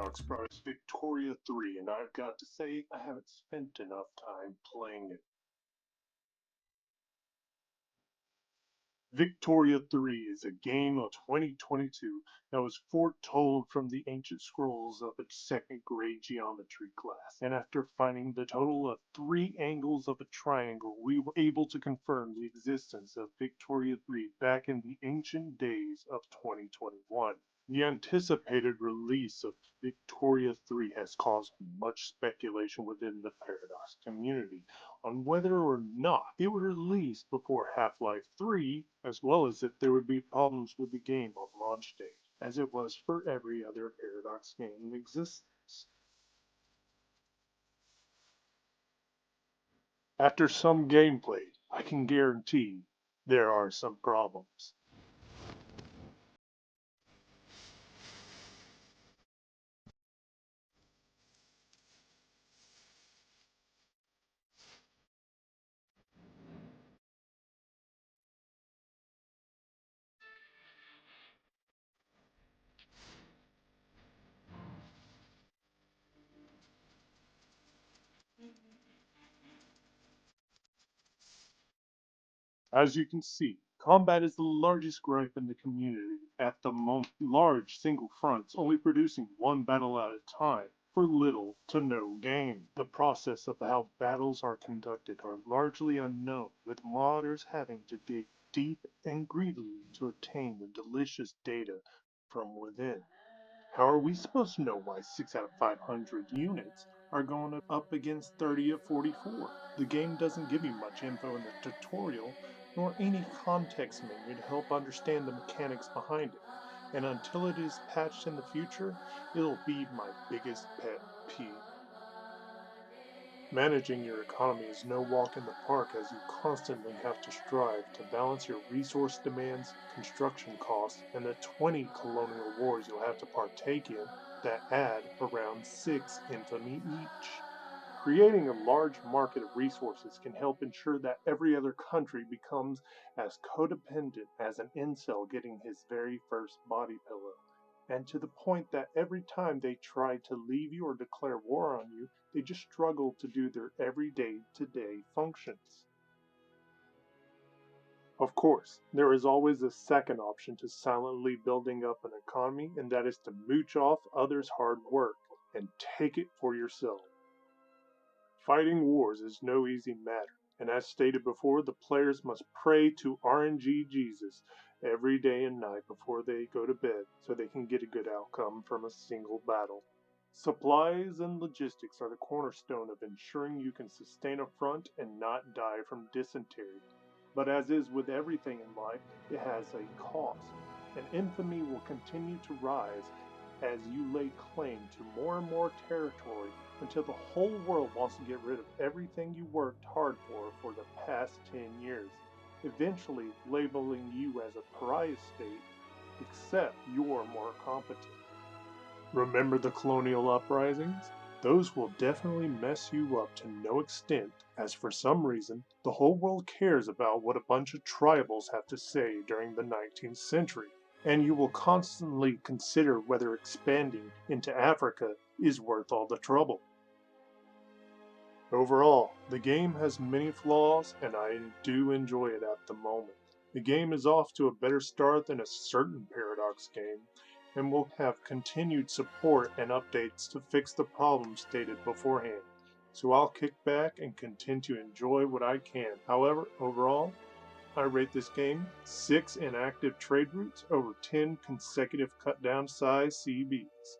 Paradox brought us Victoria 3, and I've got to say, I haven't spent enough time playing it. Victoria 3 is a game of 2022 that was foretold from the ancient scrolls of its second grade geometry class. And after finding the total of 3 angles of a triangle, we were able to confirm the existence of Victoria 3 back in the ancient days of 2021. The anticipated release of Victoria 3 has caused much speculation within the Paradox community on whether or not it would release before Half-Life 3, as well as if there would be problems with the game on launch date, as it was for every other Paradox game in existence. After some gameplay, I can guarantee there are some problems. As you can see, combat is the largest gripe in the community at the moment. Large single fronts only producing one battle at a time for little to no gain. The process of how battles are conducted are largely unknown, with modders having to dig deep and greedily to obtain the delicious data from within. How are we supposed to know why 6 out of 500 units are going up against 30 of 44? The game doesn't give you much info in the tutorial, nor any context menu to help understand the mechanics behind it. And until it is patched in the future, it'll be my biggest pet peeve. Managing your economy is no walk in the park as you constantly have to strive to balance your resource demands, construction costs, and the 20 colonial wars you'll have to partake in that add around 6 infamy each. Creating a large market of resources can help ensure that every other country becomes as codependent as an incel getting his very first body pillow, and to the point that every time they try to leave you or declare war on you, they just struggle to do their everyday to-day functions. Of course, there is always a second option to silently building up an economy, and that is to mooch off others' hard work and take it for yourself. Fighting wars is no easy matter, and as stated before, the players must pray to RNG Jesus every day and night before they go to bed so they can get a good outcome from a single battle. Supplies and logistics are the cornerstone of ensuring you can sustain a front and not die from dysentery. But as is with everything in life, it has a cost, and infamy will continue to rise as you lay claim to more and more territory until the whole world wants to get rid of everything you worked hard for the past 10 years, eventually labeling you as a pariah state, except you're more competent. Remember the colonial uprisings? Those will definitely mess you up to no extent, as for some reason, the whole world cares about what a bunch of tribals have to say during the 19th century, and you will constantly consider whether expanding into Africa is worth all the trouble. Overall, the game has many flaws, and I do enjoy it at the moment. The game is off to a better start than a certain Paradox game, and will have continued support and updates to fix the problems stated beforehand. So I'll kick back and continue to enjoy what I can. However, overall, I rate this game 6 inactive trade routes over 10 consecutive cut down size CBs.